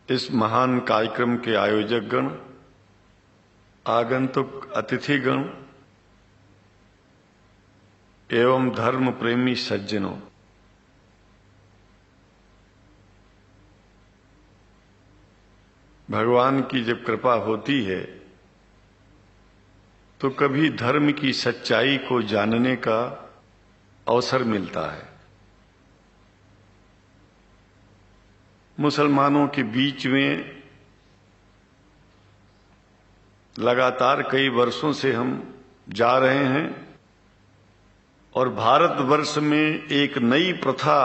इस महान कार्यक्रम के आयोजक गण, आगंतुक अतिथिगण एवं धर्म प्रेमी सज्जनों, भगवान की जब कृपा होती है तो कभी धर्म की सच्चाई को जानने का अवसर मिलता है। मुसलमानों के बीच में लगातार कई वर्षों से हम जा रहे हैं और भारतवर्ष में एक नई प्रथा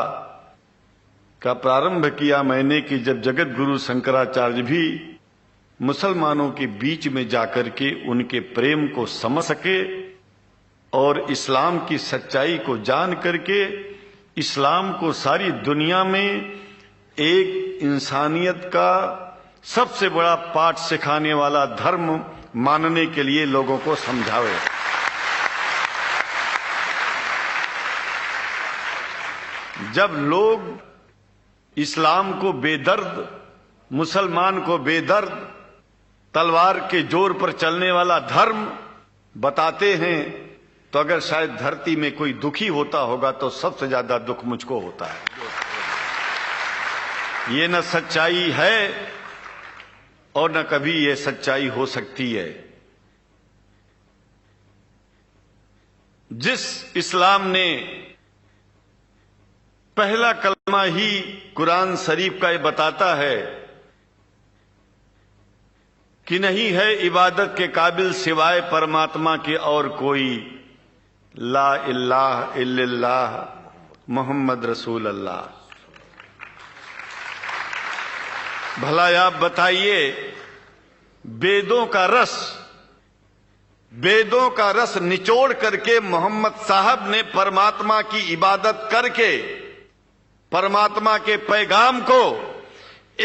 का प्रारंभ किया मैंने कि जब जगत गुरु शंकराचार्य भी मुसलमानों के बीच में जाकर के उनके प्रेम को समझ सके और इस्लाम की सच्चाई को जान करके इस्लाम को सारी दुनिया में एक इंसानियत का सबसे बड़ा पाठ सिखाने वाला धर्म मानने के लिए लोगों को समझावे। जब लोग इस्लाम को बेदर्द, मुसलमान को बेदर्द, तलवार के जोर पर चलने वाला धर्म बताते हैं तो अगर शायद धरती में कोई दुखी होता होगा तो सबसे ज्यादा दुख मुझको होता है। ये न सच्चाई है और न कभी ये सच्चाई हो सकती है। जिस इस्लाम ने पहला कलमा ही कुरान शरीफ का ये बताता है कि नहीं है इबादत के काबिल सिवाय परमात्मा के और कोई, ला इलाहा इल्लल्लाह मोहम्मद रसूल अल्लाह। भला आप बताइए, वेदों का रस निचोड़ करके मोहम्मद साहब ने परमात्मा की इबादत करके परमात्मा के पैगाम को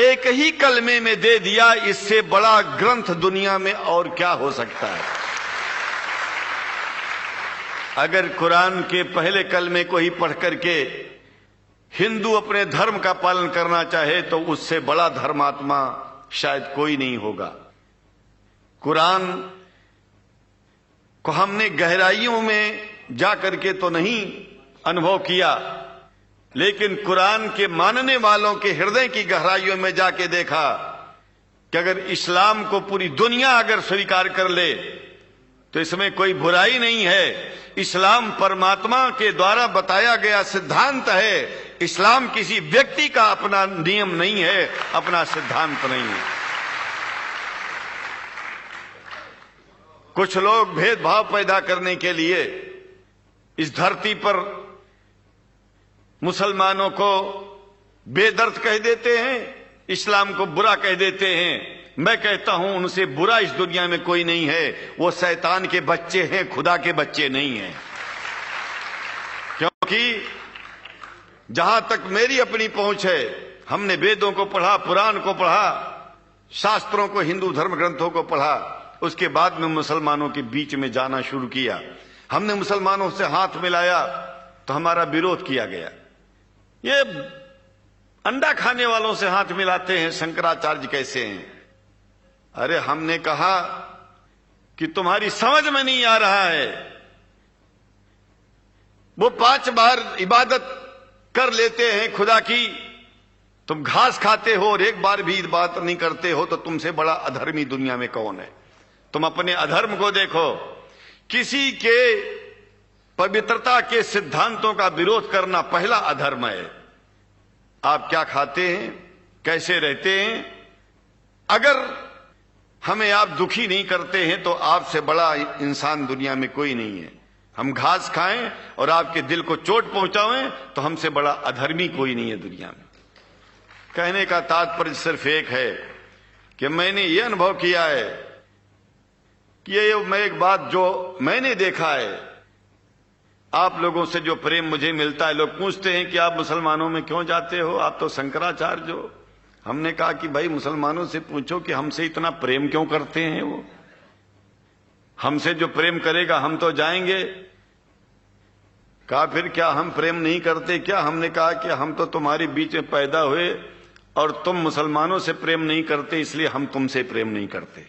एक ही कलमे में दे दिया। इससे बड़ा ग्रंथ दुनिया में और क्या हो सकता है। अगर कुरान के पहले कलमे को ही पढ़ करके हिंदू अपने धर्म का पालन करना चाहे तो उससे बड़ा धर्मात्मा शायद कोई नहीं होगा। कुरान को हमने गहराइयों में जा करके तो नहीं अनुभव किया, लेकिन कुरान के मानने वालों के हृदय की गहराइयों में जाके देखा कि अगर इस्लाम को पूरी दुनिया अगर स्वीकार कर ले तो इसमें कोई बुराई नहीं है। इस्लाम परमात्मा के द्वारा बताया गया सिद्धांत है। इस्लाम किसी व्यक्ति का अपना नियम नहीं है, अपना सिद्धांत नहीं है। कुछ लोग भेदभाव पैदा करने के लिए इस धरती पर मुसलमानों को बेदर्द कह देते हैं, इस्लाम को बुरा कह देते हैं। मैं कहता हूं उनसे बुरा इस दुनिया में कोई नहीं है। वो शैतान के बच्चे हैं, खुदा के बच्चे नहीं हैं। क्योंकि जहां तक मेरी अपनी पहुंच है, हमने वेदों को पढ़ा, पुराण को पढ़ा, शास्त्रों को, हिंदू धर्म ग्रंथों को पढ़ा, उसके बाद में मुसलमानों के बीच में जाना शुरू किया। हमने मुसलमानों से हाथ मिलाया तो हमारा विरोध किया गया। ये अंडा खाने वालों से हाथ मिलाते हैं, शंकराचार्य कैसे हैं? अरे हमने कहा कि तुम्हारी समझ में नहीं आ रहा है। वो 5 बार इबादत कर लेते हैं खुदा की, तुम घास खाते हो और एक बार भी इबादत नहीं करते हो, तो तुमसे बड़ा अधर्मी दुनिया में कौन है? तुम अपने अधर्म को देखो। किसी के पवित्रता के सिद्धांतों का विरोध करना पहला अधर्म है। आप क्या खाते हैं, कैसे रहते हैं, अगर हमें आप दुखी नहीं करते हैं तो आपसे बड़ा इंसान दुनिया में कोई नहीं है। हम घास खाएं और आपके दिल को चोट पहुंचाएं तो हमसे बड़ा अधर्मी कोई नहीं है दुनिया में। कहने का तात्पर्य सिर्फ एक है कि मैंने ये अनुभव किया है कि ये मैं एक बात जो मैंने देखा है, आप लोगों से जो प्रेम मुझे मिलता है, लोग पूछते हैं कि आप मुसलमानों में क्यों जाते हो, आप तो शंकराचार्य हो। हमने कहा कि भाई मुसलमानों से पूछो कि हमसे इतना प्रेम क्यों करते हैं। वो हमसे जो प्रेम करेगा हम तो जाएंगे। कहा फिर क्या हम प्रेम नहीं करते क्या? हमने कहा कि हम तो तुम्हारे बीच में पैदा हुए और तुम मुसलमानों से प्रेम नहीं करते, इसलिए हम तुमसे प्रेम नहीं करते।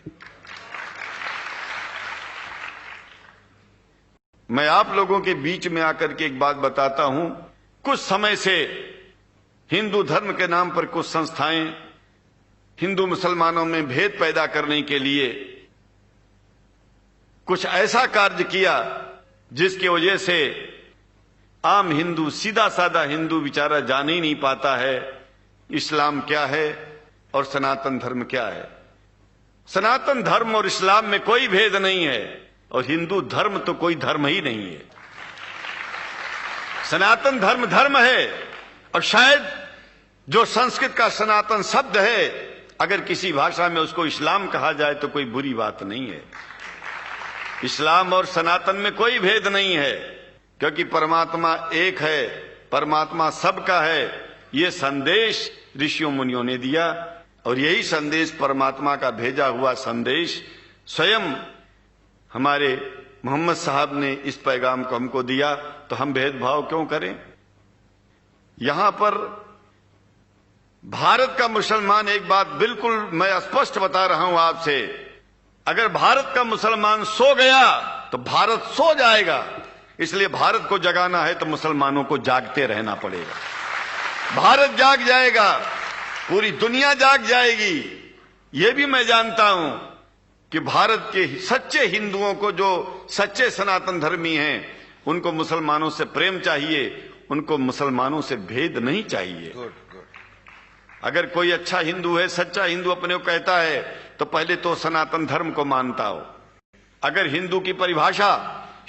मैं आप लोगों के बीच में आकर के एक बात बताता हूं। कुछ समय से हिंदू धर्म के नाम पर कुछ संस्थाएं हिंदू मुसलमानों में भेद पैदा करने के लिए कुछ ऐसा कार्य किया जिसकी वजह से आम हिंदू, सीधा साधा हिंदू बेचारा जान ही नहीं पाता है इस्लाम क्या है और सनातन धर्म क्या है। सनातन धर्म और इस्लाम में कोई भेद नहीं है और हिंदू धर्म तो कोई धर्म ही नहीं है। सनातन धर्म धर्म है और शायद जो संस्कृत का सनातन शब्द है, अगर किसी भाषा में उसको इस्लाम कहा जाए तो कोई बुरी बात नहीं है। इस्लाम और सनातन में कोई भेद नहीं है, क्योंकि परमात्मा एक है, परमात्मा सबका है। ये संदेश ऋषियों मुनियों ने दिया और यही संदेश, परमात्मा का भेजा हुआ संदेश, स्वयं हमारे मोहम्मद साहब ने इस पैगाम को हमको दिया। तो हम भेदभाव क्यों करें? यहां पर भारत का मुसलमान, एक बात बिल्कुल मैं स्पष्ट बता रहा हूं आपसे, अगर भारत का मुसलमान सो गया तो भारत सो जाएगा। इसलिए भारत को जगाना है तो मुसलमानों को जागते रहना पड़ेगा। भारत जाग जाएगा, पूरी दुनिया जाग जाएगी। यह भी मैं जानता हूं कि भारत के सच्चे हिंदुओं को, जो सच्चे सनातन धर्मी हैं, उनको मुसलमानों से प्रेम चाहिए, उनको मुसलमानों से भेद नहीं चाहिए। अगर कोई अच्छा हिंदू है, सच्चा हिंदू अपने को कहता है, तो पहले तो सनातन धर्म को मानता हो। अगर हिंदू की परिभाषा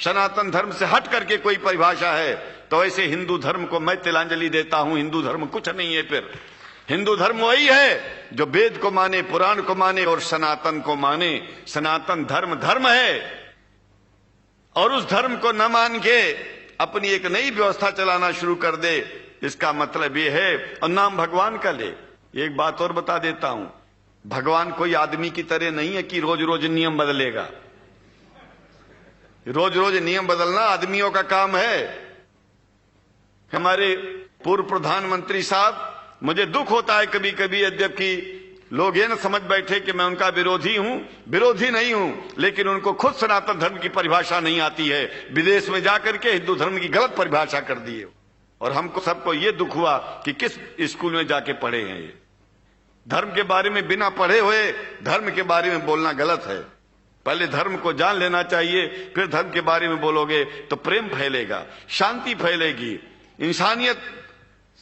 सनातन धर्म से हट करके कोई परिभाषा है, तो ऐसे हिंदू धर्म को मैं तिलांजलि देता हूं। हिंदू धर्म कुछ नहीं है। फिर हिंदू धर्म वही है जो वेद को माने, पुराण को माने और सनातन को माने। सनातन धर्म धर्म है और उस धर्म को न मान के अपनी एक नई व्यवस्था चलाना शुरू कर दे, इसका मतलब ये है, और नाम भगवान का ले। एक बात और बता देता हूं, भगवान कोई आदमी की तरह नहीं है कि रोज रोज नियम बदलेगा। रोज रोज नियम बदलना आदमियों का काम है। हमारे पूर्व प्रधानमंत्री साहब, मुझे दुख होता है कभी कभी, यद्यपि लोग ये न समझ बैठे कि मैं उनका विरोधी हूं। विरोधी नहीं हूं, लेकिन उनको खुद सनातन धर्म की परिभाषा नहीं आती है। विदेश में जाकर के हिंदू धर्म की गलत परिभाषा कर दी है। और हमको सबको ये दुख हुआ कि किस स्कूल में जाके पढ़े हैं। ये धर्म के बारे में बिना पढ़े हुए धर्म के बारे में बोलना गलत है। पहले धर्म को जान लेना चाहिए, फिर धर्म के बारे में बोलोगे तो प्रेम फैलेगा, शांति फैलेगी, इंसानियत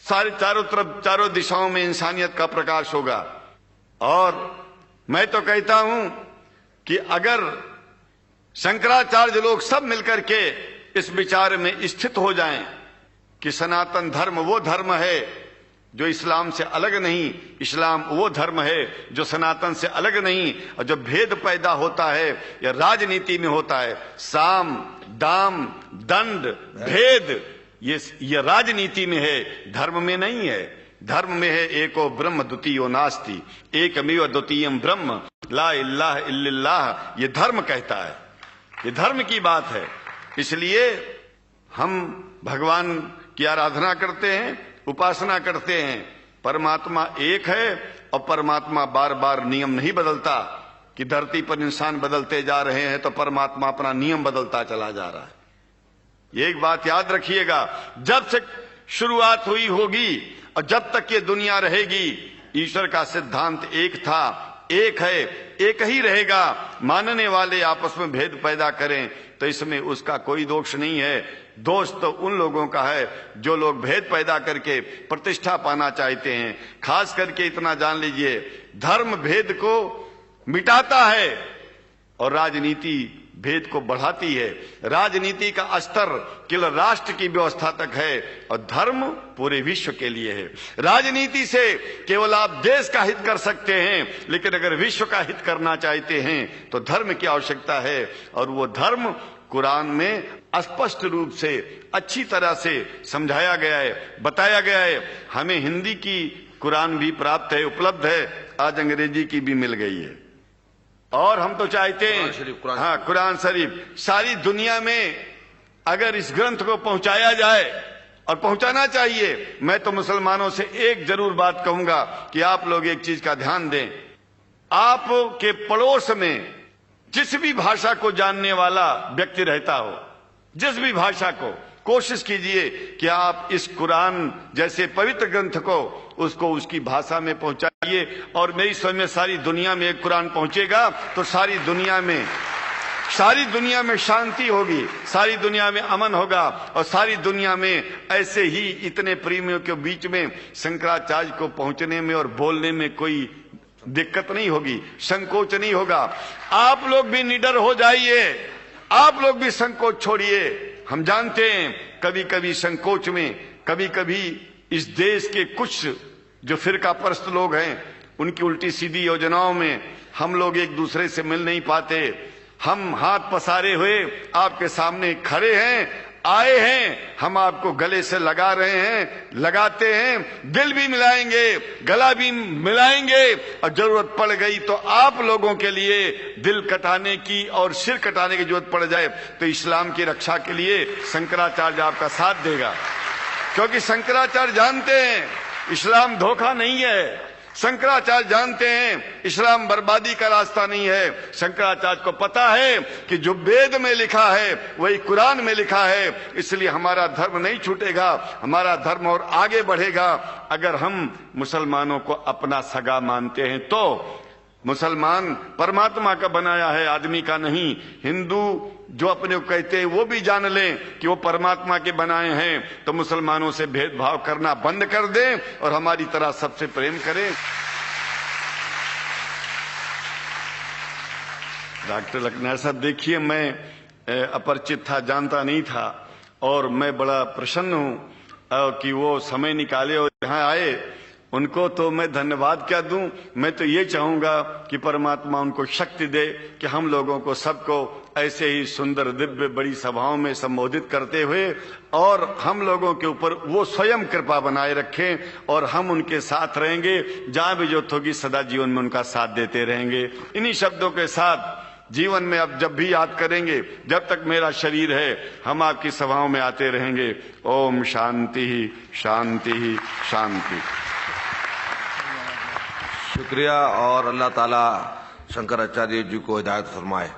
सारे चारों तरफ, चारों दिशाओं में इंसानियत का प्रकाश होगा। और मैं तो कहता हूं कि अगर शंकराचार्य लोग सब मिलकर के इस विचार में स्थित हो जाएं कि सनातन धर्म वो धर्म है जो इस्लाम से अलग नहीं, इस्लाम वो धर्म है जो सनातन से अलग नहीं, और जो भेद पैदा होता है या राजनीति में होता है, साम दाम दंड भेद, ये राजनीति में है, धर्म में नहीं है। धर्म में है एको ब्रह्म द्वितीयो नास्ति, एकमेव द्वितीयम ब्रह्म ला इलाहा इल्लल्लाह। ये धर्म कहता है, ये धर्म की बात है। इसलिए हम भगवान की आराधना करते हैं, उपासना करते हैं। परमात्मा एक है और परमात्मा बार बार नियम नहीं बदलता कि धरती पर इंसान बदलते जा रहे हैं तो परमात्मा अपना नियम बदलता चला जा रहा है। एक बात याद रखिएगा, जब से शुरुआत हुई होगी और जब तक ये दुनिया रहेगी, ईश्वर का सिद्धांत एक था, एक है, एक ही रहेगा। मानने वाले आपस में भेद पैदा करें तो इसमें उसका कोई दोष नहीं है। दोष तो उन लोगों का है जो लोग भेद पैदा करके प्रतिष्ठा पाना चाहते हैं। खास करके इतना जान लीजिए, धर्म भेद को मिटाता है और राजनीति भेद को बढ़ाती है। राजनीति का स्तर केवल राष्ट्र की व्यवस्था तक है और धर्म पूरे विश्व के लिए है। राजनीति से केवल आप देश का हित कर सकते हैं, लेकिन अगर विश्व का हित करना चाहते हैं तो धर्म की आवश्यकता है। और वो धर्म कुरान में स्पष्ट रूप से अच्छी तरह से समझाया गया है, बताया गया है। हमें हिंदी की कुरान भी प्राप्त है, उपलब्ध है, आज अंग्रेजी की भी मिल गई है। और हम तो चाहते हैं कुरान शरीफ सारी दुनिया में अगर इस ग्रंथ को पहुंचाया जाए और पहुंचाना चाहिए। मैं तो मुसलमानों से एक जरूर बात कहूंगा कि आप लोग एक चीज का ध्यान दें, आपके पड़ोस में जिस भी भाषा को जानने वाला व्यक्ति रहता हो, जिस भी भाषा को, कोशिश कीजिए कि आप इस कुरान जैसे पवित्र ग्रंथ को उसको उसकी भाषा में पहुंचाइए। और मेरी समझ में सारी दुनिया में एक कुरान पहुंचेगा तो सारी दुनिया में शांति होगी, सारी दुनिया में अमन होगा, और सारी दुनिया में ऐसे ही इतने प्रेमियों के बीच में शंकराचार्य को पहुंचने में और बोलने में कोई दिक्कत नहीं होगी, संकोच नहीं होगा। आप लोग भी निडर हो जाइए, आप लोग भी संकोच छोड़िए। हम जानते हैं कभी कभी संकोच में, कभी कभी इस देश के कुछ जो फिरका परस्त लोग हैं उनकी उल्टी सीधी योजनाओं में हम लोग एक दूसरे से मिल नहीं पाते। हम हाथ पसारे हुए आपके सामने खड़े हैं, आए हैं, हम आपको गले से लगा रहे हैं, लगाते हैं, दिल भी मिलाएंगे, गला भी मिलाएंगे, और जरूरत पड़ गई तो आप लोगों के लिए दिल कटाने की और सिर कटाने की जरूरत पड़ जाए तो इस्लाम की रक्षा के लिए शंकराचार्य आपका साथ देगा। क्योंकि शंकराचार्य जानते हैं इस्लाम धोखा नहीं है, शंकराचार्य जानते हैं इस्लाम बर्बादी का रास्ता नहीं है। शंकराचार्य को पता है कि जो वेद में लिखा है वही कुरान में लिखा है, इसलिए हमारा धर्म नहीं छूटेगा, हमारा धर्म और आगे बढ़ेगा। अगर हम मुसलमानों को अपना सगा मानते हैं तो मुसलमान परमात्मा का बनाया है, आदमी का नहीं। हिंदू जो अपने को कहते हैं वो भी जान लें कि वो परमात्मा के बनाए हैं, तो मुसलमानों से भेदभाव करना बंद कर दें और हमारी तरह सबसे प्रेम करें। डॉक्टर लखनऊ साहब, देखिए मैं अपरिचित था, जानता नहीं था, और मैं बड़ा प्रसन्न हूं कि वो समय निकाले और यहाँ आए। उनको तो मैं धन्यवाद क्या दूं, मैं तो ये चाहूंगा कि परमात्मा उनको शक्ति दे कि हम लोगों को सबको ऐसे ही सुंदर दिव्य बड़ी सभाओं में संबोधित करते हुए और हम लोगों के ऊपर वो स्वयं कृपा बनाए रखें, और हम उनके साथ रहेंगे, जहां भी जरूरत होगी सदा जीवन में उनका साथ देते रहेंगे। इन्हीं शब्दों के साथ जीवन में अब जब भी याद करेंगे, जब तक मेरा शरीर है, हम आपकी सभाओं में आते रहेंगे। ओम शांति ही शांति ही शांति। शुक्रिया, और अल्लाह ताला शंकराचार्य जी को हिदायत फरमाए।